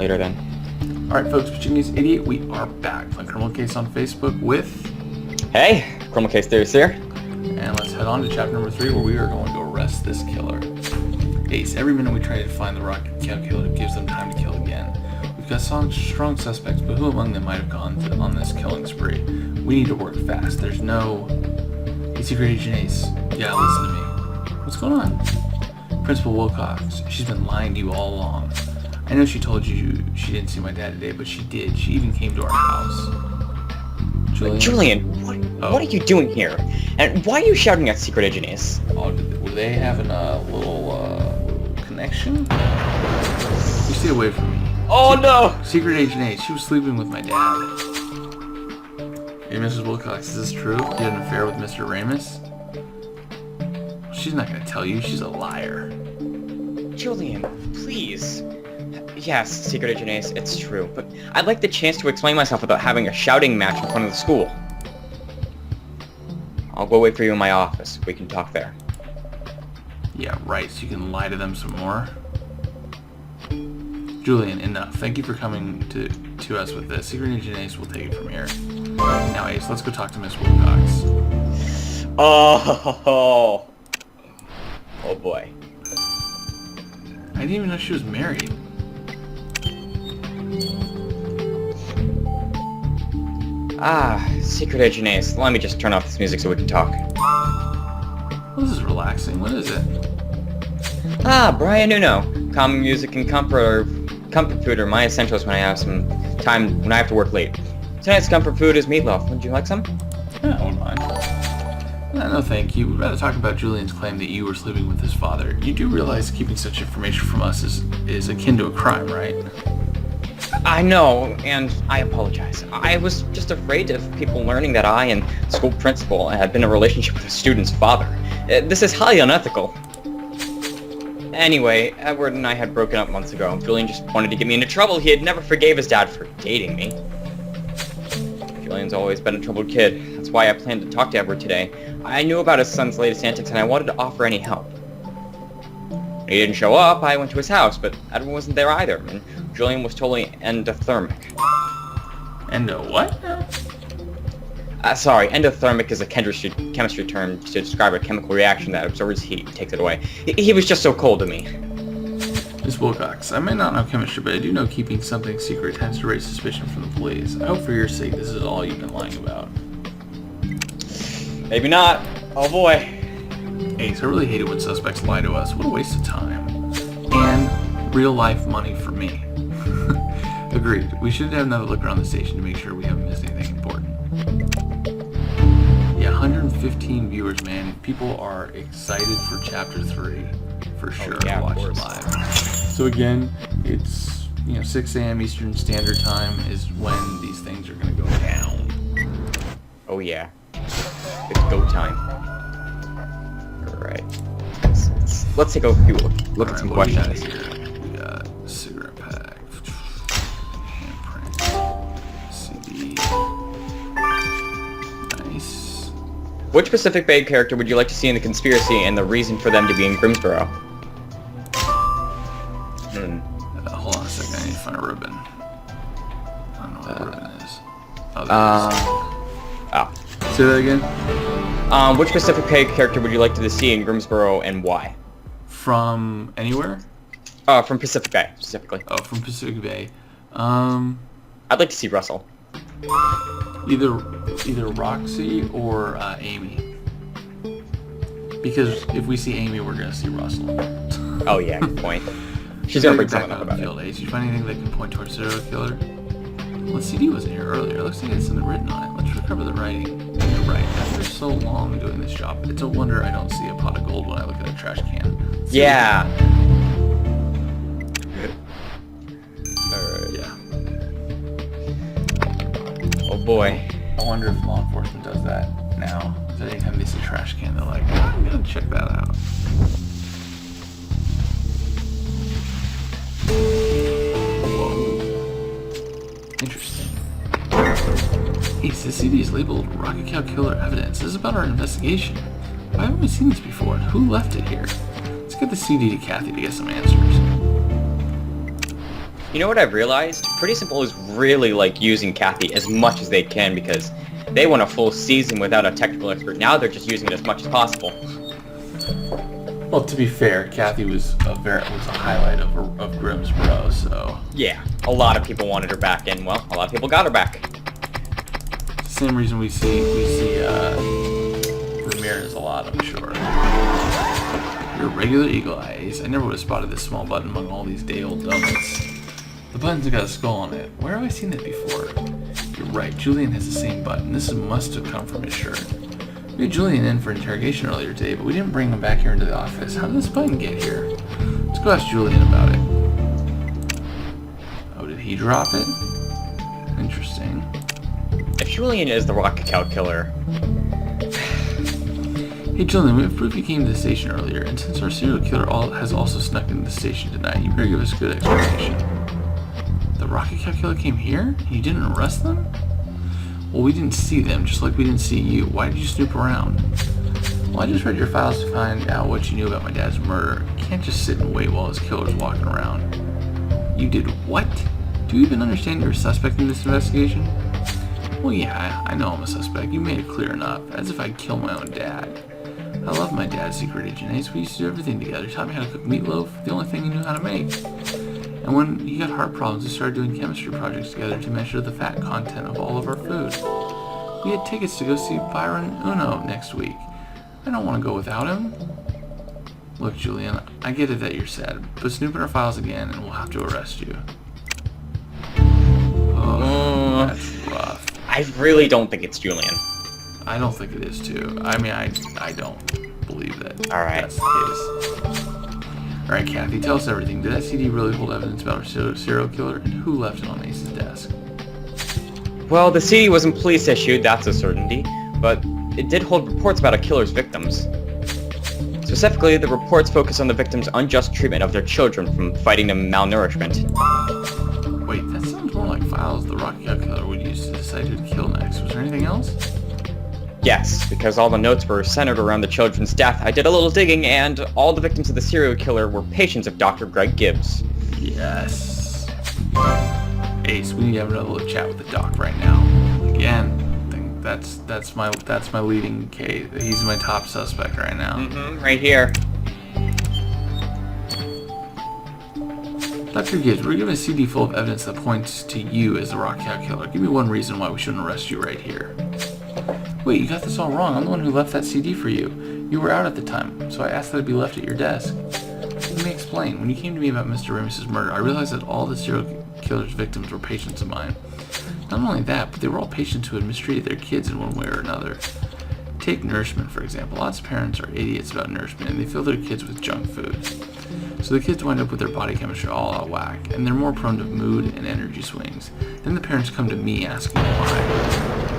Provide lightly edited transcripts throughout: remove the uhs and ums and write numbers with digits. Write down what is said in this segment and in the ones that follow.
later then. Alright folks, Genius Idiot, we are back playing Criminal Case on Facebook with... Hey, Criminal Case Theories here. And let's head on to chapter number 3 where we are going to arrest this killer. Ace, every minute we try to find the Rocket Cow killer gives them time to kill again. We've got strong suspects, but who among them might have gone on this killing spree? We need to work fast. There's no... Hey, Secret Agent Ace. Yeah, listen to me. What's going on? Principal Wilcox. She's been lying to you all along. I know she told you she didn't see my dad today, but she did. She even came to our house. Julian, what are you doing here? And why are you shouting at Secret Agent Ace? Oh, were they having a little connection? You stay away from me. Oh no! Secret Agent Ace, she was sleeping with my dad. Hey, Mrs. Wilcox, is this true? You had an affair with Mr. Ramus? She's not gonna tell you. She's a liar. Julian, please. Yes, Secret Agent Ace, it's true, but I'd like the chance to explain myself without having a shouting match in front of the school. I'll go wait for you in my office. We can talk there. Yeah, right, so you can lie to them some more? Julian, enough. Thank you for coming to us with this. Secret Agent Ace will take it from here. Now, Ace, let's go talk to Miss Wilcox. Oh boy. I didn't even know she was married. Secret Agent Ace. Let me just turn off this music so we can talk. Well, this is relaxing. What is it? Brian Nuno. Calming music and comfort food are my essentials when I have some time when I have to work late. Tonight's comfort food is meatloaf. Would you like some? Yeah, I wouldn't mind. No, thank you. We'd rather talk about Julian's claim that you were sleeping with his father. You do realize keeping such information from us is akin to a crime, right? I know, and I apologize. I was just afraid of people learning that I and the school principal had been in a relationship with a student's father. This is highly unethical. Anyway, Edward and I had broken up months ago. Julian just wanted to get me into trouble. He had never forgave his dad for dating me. Julian's always been a troubled kid. That's why I planned to talk to Edward today. I knew about his son's latest antics, and I wanted to offer any help. When he didn't show up, I went to his house, but Edward wasn't there either, and Julian was totally endothermic. Endo what? Sorry, endothermic is a chemistry term to describe a chemical reaction that absorbs heat and takes it away. He was just so cold to me. Miss Wilcox, I may not know chemistry, but I do know keeping something secret tends to raise suspicion from the police. I hope for your sake this is all you've been lying about. Maybe not. Oh boy. Ace, I really hate it when suspects lie to us. What a waste of time. And real-life money for me. Agreed. We should have another look around the station to make sure we haven't missed anything important. Yeah, 115 viewers, man. People are excited for Chapter 3. For sure. Yeah, Watch it live. So again, it's 6 a.m. Eastern Standard Time is when these things are going to go down. Oh yeah. It's go time. Alright. Let's take a look at some questions. We got cigarette pack, handprint, CD. Nice. Which Pacific Bay character would you like to see in the conspiracy and the reason for them to be in Grimsboro? Hold on a second, I need to find a ribbon. I don't know what a ribbon is. Oh, there it is. Say that again? Which Pacific Bay character would you like to see in Grimsboro and why? From anywhere? From Pacific Bay, specifically. Oh, from Pacific Bay. I'd like to see Russell. Either Roxy or Amy. Because if we see Amy, we're gonna see Russell. Oh yeah, good point. She's gonna bring something up about it. Did you find anything that can point towards serial killer? Well, the CD wasn't here earlier. It looks like it had something written on it. Let's recover the writing. You're right. After so long doing this job, it's a wonder I don't see a pot of gold when I look at a trash can. Yeah. Yeah. Oh boy. I wonder if law enforcement does that now. That anytime they see a trash can, they're like, oh, we gotta check that out. Interesting. Ace, this CD is labeled Rocket Cow Killer Evidence. This is about our investigation. Why haven't we seen this before? And who left it here? Let's get the CD to Kathy to get some answers. You know what I've realized? Pretty Simple is really like using Kathy as much as they can because they went a full season without a technical expert. Now they're just using it as much as possible. Well, to be fair, Kathy was a highlight of Grimm's Bro, so... Yeah, a lot of people wanted her back, and well, a lot of people got her back. Same reason we see Ramirez a lot, I'm sure. You're a regular Eagle Eye, Ace. I never would have spotted this small button among all these day-old donuts. The button's got a skull on it. Where have I seen that before? You're right, Julian has the same button. This must have come from his shirt. We had Julian in for interrogation earlier today, but we didn't bring him back here into the office. How did this button get here? Let's go ask Julian about it. Oh, did he drop it? Interesting. If Julian is the Rocket Cow killer... Hey Julian, we have proof you came to the station earlier, and since our serial killer has also snuck into the station tonight, you better give us a good explanation. The Rocket Cow killer came here? And you didn't arrest them? Well, we didn't see them, just like we didn't see you. Why did you snoop around? Well, I just read your files to find out what you knew about my dad's murder. You can't just sit and wait while his killer's walking around. You did what? Do you even understand you're a suspect in this investigation? Well, yeah, I know I'm a suspect. You made it clear enough, as if I'd kill my own dad. I love my dad's secret agent Ace. We used to do everything together. He taught me how to cook meatloaf, the only thing he knew how to make. And when he got heart problems, we started doing chemistry projects together to measure the fat content of all of our food. We had tickets to go see Byron Uno next week. I don't want to go without him. Look, Julian, I get it that you're sad, but snoop in our files again and we'll have to arrest you. Oh, that's rough. I really don't think it's Julian. I don't think it is too. I mean, I don't believe that Alright. that's the case. Alright, Kathy, tell us everything. Did that CD really hold evidence about our serial killer, and who left it on Ace's desk? Well, the CD wasn't police issued, that's a certainty, but it did hold reports about a killer's victims. Specifically, the reports focus on the victims' unjust treatment of their children from fighting them malnourishment. Wait, that sounds more like files the Rocket Cow killer would use to decide who to kill next. Was there anything else? Yes, because all the notes were centered around the children's death, I did a little digging, and all the victims of the serial killer were patients of Dr. Greg Gibbs. Yes. Ace, we need to have another little chat with the doc right now. Again, I think that's my leading case. He's my top suspect right now. Right here. Dr. Gibbs, we're given a CD full of evidence that points to you as the Rocket Cow killer. Give me one reason why we shouldn't arrest you right here. Wait, you got this all wrong. I'm the one who left that CD for you. You were out at the time, so I asked that it be left at your desk. Let me explain. When you came to me about Mr. Ramis' murder, I realized that all the serial killer's victims were patients of mine. Not only that, but they were all patients who had mistreated their kids in one way or another. Take nourishment, for example. Lots of parents are idiots about nourishment, and they fill their kids with junk food. So the kids wind up with their body chemistry all out of whack, and they're more prone to mood and energy swings. Then the parents come to me asking why.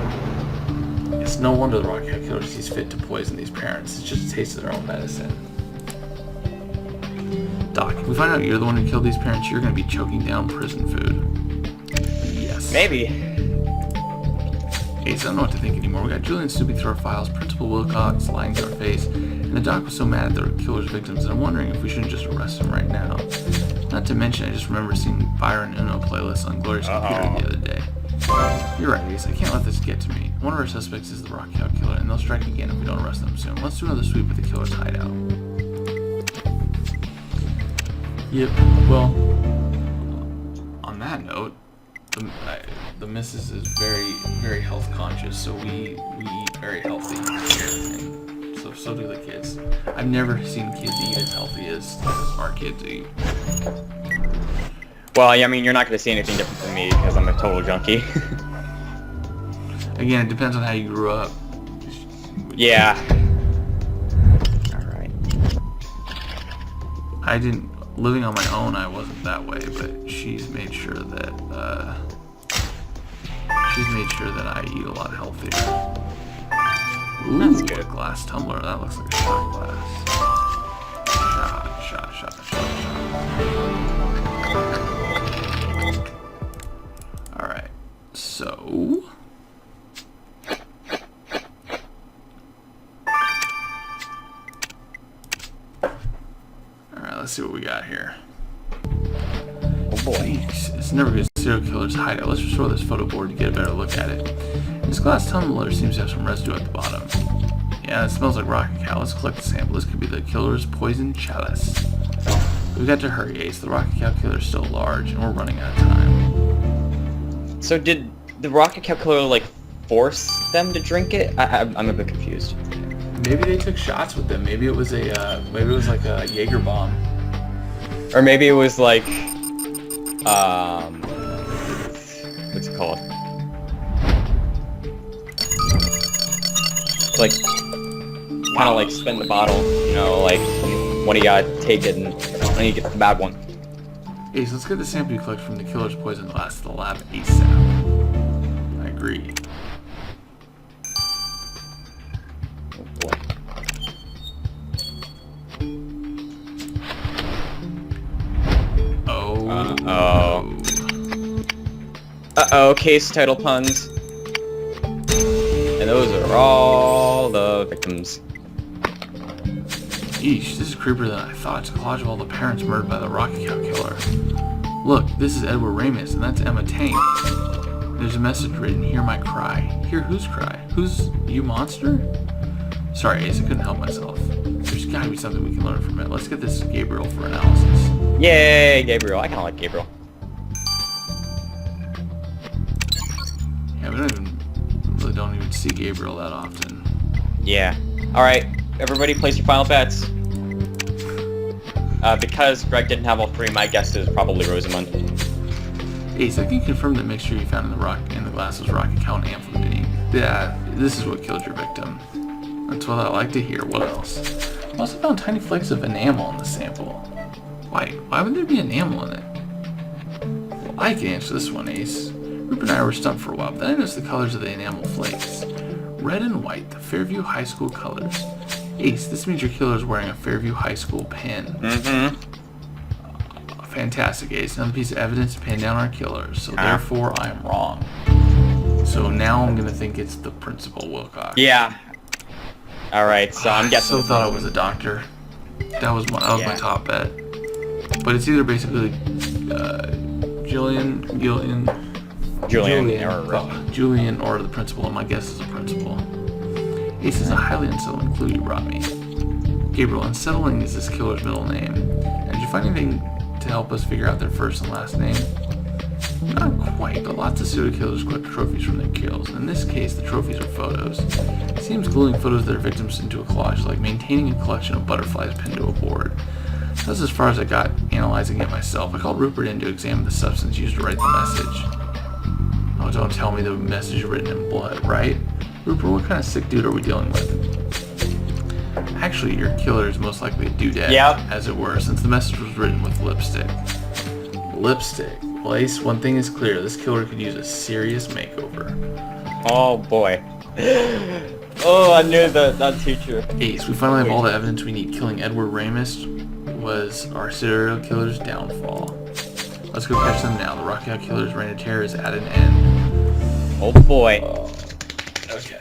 It's no wonder the Rocket Cow killer sees fit to poison these parents. It's just a taste of their own medicine. Doc, if we find out you're the one who killed these parents, you're going to be choking down prison food. Yes. Maybe. Ace, I don't know what to think anymore. We got Julian snooping through our files, Principal Wilcox lying to our face, and the doc was so mad at the killer's victims that I'm wondering if we shouldn't just arrest him right now. Not to mention, I just remember seeing Byron Uno playlists on Gloria's computer the other day. You're right, Ace. I can't let this get to me. One of our suspects is the Rocket Cow killer, and they'll strike again if we don't arrest them soon. Let's do another sweep at the killer's hideout. Yep. Well, on that note, the missus is very, very health conscious, so we eat very healthy, and so do the kids. I've never seen kids eat as healthy as our kids eat. Well, I mean, you're not going to see anything different from me because I'm a total junkie. Again, it depends on how you grew up. Yeah. Alright. Living on my own, I wasn't that way, but she's made sure that, I eat a lot healthier. Ooh, That's good. A glass tumbler. That looks like a shot glass. Shot. Alright, so... Alright, let's see what we got here. boy. It's never good serial killer's hideout. Let's restore this photo board to get a better look at it. This glass tumbler seems to have some residue at the bottom. Yeah, it smells like rocket cow. Let's collect the sample. This could be the killer's poison chalice. We got to hurry, Ace. The rocket cow killer is still large, and we're running out of time. So did the rocket cow killer, like, force them to drink it? I'm a bit confused. Maybe they took shots with them. Maybe it was like a Jaeger bomb. Or maybe it was like, what's it called? Like, kind of like spin the bottle, you know, like, when you gotta take it and when you get the bad one. Ace, let's get the sample you collect from the killer's poison glass to the lab ASAP. I agree. Oh boy. Oh. Uh-oh, case title puns. And those are all the victims. Eesh, this is creepier than I thought. It's a collage of all the parents murdered by the rocket cow killer. Look, this is Edward Ramis, and that's Emma Tank. There's a message written, hear my cry. Hear whose cry? Who's you, monster? Sorry, Ace, I couldn't help myself. There's gotta be something we can learn from it. Let's get this to Gabriel for analysis. Yay, Gabriel. I kinda like Gabriel. Yeah, we don't even see Gabriel that often. Yeah. Alright, everybody place your final bets. Because Greg didn't have all three, my guess is probably Rosamund. Ace, I can confirm the mixture you found in the glass was rocket cow and amphetamine. Yeah, this is what killed your victim. That's what I like to hear. What else? I also found tiny flakes of enamel in the sample. Why would there be enamel in it? Well, I can answer this one, Ace. Rupert and I were stumped for a while, but then I noticed the colors of the enamel flakes. Red and white, the Fairview High School colors. Ace, this means your killer is wearing a Fairview High School pin. Mm-hmm. Fantastic, Ace. Another piece of evidence to pin down our killers, so therefore I am wrong. So now I'm gonna think it's the Principal Wilcox. Yeah. Alright, so I'm guessing... I so thought it was a doctor. That was my top bet. But it's either basically Julian, or the Principal, and my guess is the Principal. Ace is a highly unsettling clue you brought me. Gabriel, unsettling is this killer's middle name. And did you find anything to help us figure out their first and last name? Not quite, but lots of serial killers collect trophies from their kills. In this case, the trophies are photos. It seems gluing photos of their victims into a collage is like maintaining a collection of butterflies pinned to a board. That's as far as I got analyzing it myself. I called Rupert in to examine the substance used to write the message. Oh, don't tell me the message written in blood, right? Rupert, what kind of sick dude are we dealing with? Actually, your killer is most likely a dudette, as it were, since the message was written with lipstick. Lipstick. Well, Ace, one thing is clear. This killer could use a serious makeover. Oh, boy. Oh, I knew that teacher. Ace, we finally have all the evidence we need. Killing Edward Ramis was our serial killer's downfall. Let's go catch them now. The Rocky Out Killer's reign of terror is at an end. Oh, boy. Okay.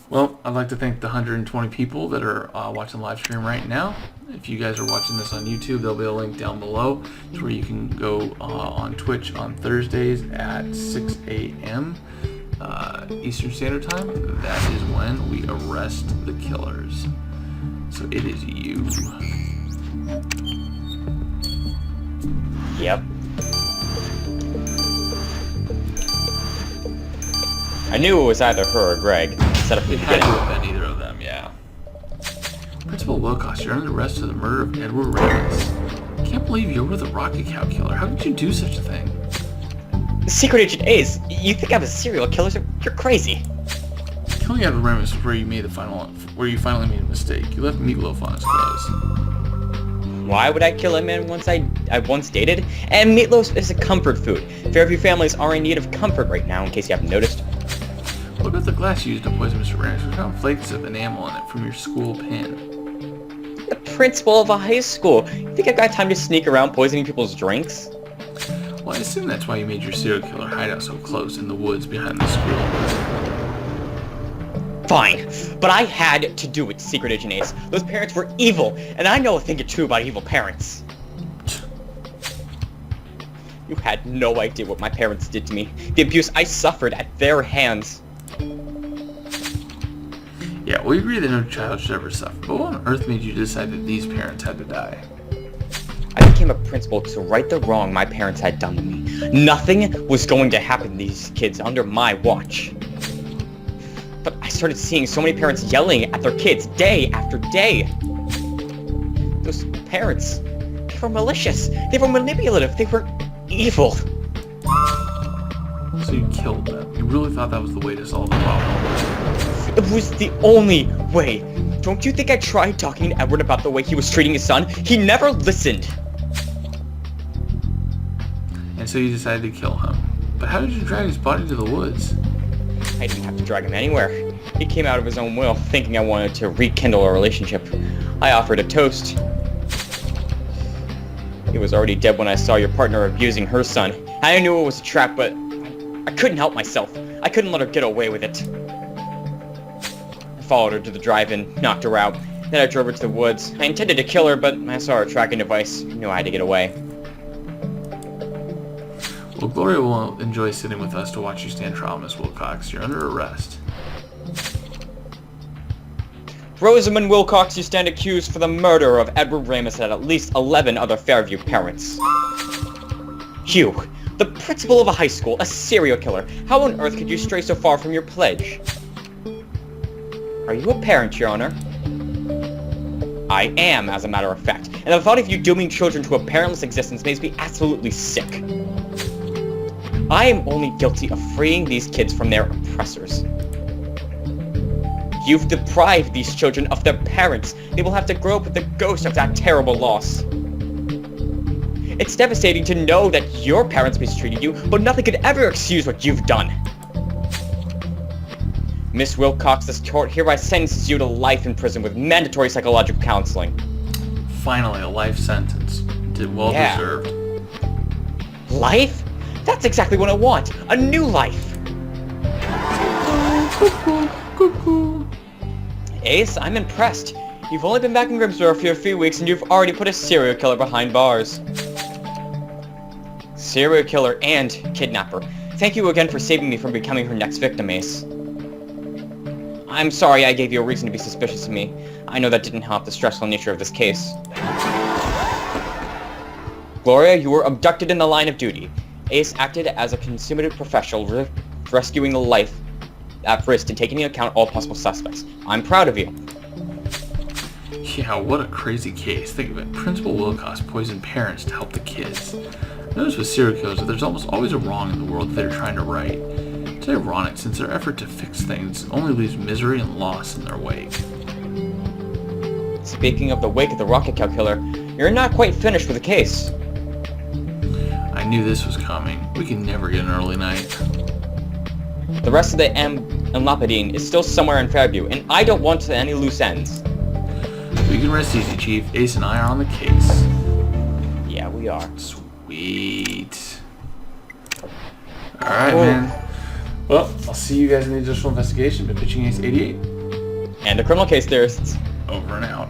Well, I'd like to thank the 120 people that are watching the live stream right now. If you guys are watching this on YouTube, there'll be a link down below to where you can go on Twitch on Thursdays at 6 a.m. Eastern Standard Time. That is when we arrest the killers. So it is you. Yep. I knew it was either her or Greg. Set up the It had to beginning. have been either of them, yeah. Principal Wilcox, you're under arrest for the murder of Edward Ramis. I can't believe you were the Rocket Cow killer. How could you do such a thing? Secret Agent Ace, you think I'm a serial killer? You're crazy. Killing Edward Ramis was where you finally made a mistake. You left Meatloaf on his clothes. Why would I kill a man I once dated? And meatloaf is a comfort food. Fairview families are in need of comfort right now, in case you haven't noticed. What about the glass you used to poison Mr. Ramis? We found flakes of enamel in it from your school pin. The principal of a high school. You think I've got time to sneak around poisoning people's drinks? Well, I assume that's why you made your serial killer hideout so close in the woods behind the school. Fine, but I had to do it, Secret Agent Ace. Those parents were evil, and I know a thing or two about evil parents. You had no idea what my parents did to me. The abuse I suffered at their hands. Yeah, we agree that no child should ever suffer, but what on earth made you decide that these parents had to die? I became a principal to right the wrong my parents had done to me. Nothing was going to happen to these kids under my watch. But I started seeing so many parents yelling at their kids day after day. Those parents, they were malicious. They were manipulative. They were evil. So you killed them. You really thought that was the way to solve the problem? It was the only way. Don't you think I tried talking to Edward about the way he was treating his son? He never listened. And so you decided to kill him. But how did you drag his body to the woods? I didn't have to drag him anywhere. He came out of his own will, thinking I wanted to rekindle our relationship. I offered a toast. He was already dead when I saw your partner abusing her son. I knew it was a trap, but I couldn't help myself. I couldn't let her get away with it. I followed her to the drive-in, knocked her out. Then I drove her to the woods. I intended to kill her, but I saw her tracking device. Knew I had to get away. Well, Gloria will enjoy sitting with us to watch you stand trial, Miss Wilcox. You're under arrest. Rosamund Wilcox, you stand accused for the murder of Edward Ramis and at least 11 other Fairview parents. You, the principal of a high school, a serial killer. How on earth could you stray so far from your pledge? Are you a parent, Your Honor? I am, as a matter of fact, and the thought of you dooming children to a parentless existence makes me absolutely sick. I am only guilty of freeing these kids from their oppressors. You've deprived these children of their parents. They will have to grow up with the ghost of that terrible loss. It's devastating to know that your parents mistreated you, but nothing could ever excuse what you've done. Miss Wilcox, this court hereby sentences you to life in prison with mandatory psychological counseling. Finally, a life sentence. Did well deserved. Life? That's exactly what I want. A new life. Cuckoo. Ace, I'm impressed. You've only been back in Grimsborough for a few weeks and you've already put a serial killer behind bars. Serial killer and kidnapper. Thank you again for saving me from becoming her next victim, Ace. I'm sorry I gave you a reason to be suspicious of me. I know that didn't help the stressful nature of this case. Gloria, you were abducted in the line of duty. Ace acted as a consummate professional, rescuing a life at risk and taking into account all possible suspects. I'm proud of you. Yeah, what a crazy case. Think of it. Principal Wilcox poisoned parents to help the kids. Notice with serial killers that there's almost always a wrong in the world that they're trying to right. It's ironic since their effort to fix things only leaves misery and loss in their wake. Speaking of the wake of the Rocket Cow Killer, you're not quite finished with the case. I knew this was coming. We can never get an early night. The rest of the M and Lapadine is still somewhere in Fairview, and I don't want any loose ends. So you can rest easy, Chief. Ace and I are on the case. Yeah, we are. Sweet. Alright, man. Well, I'll see you guys in the additional investigation. Been pitching Ace 88. And the criminal case theorists. Over and out.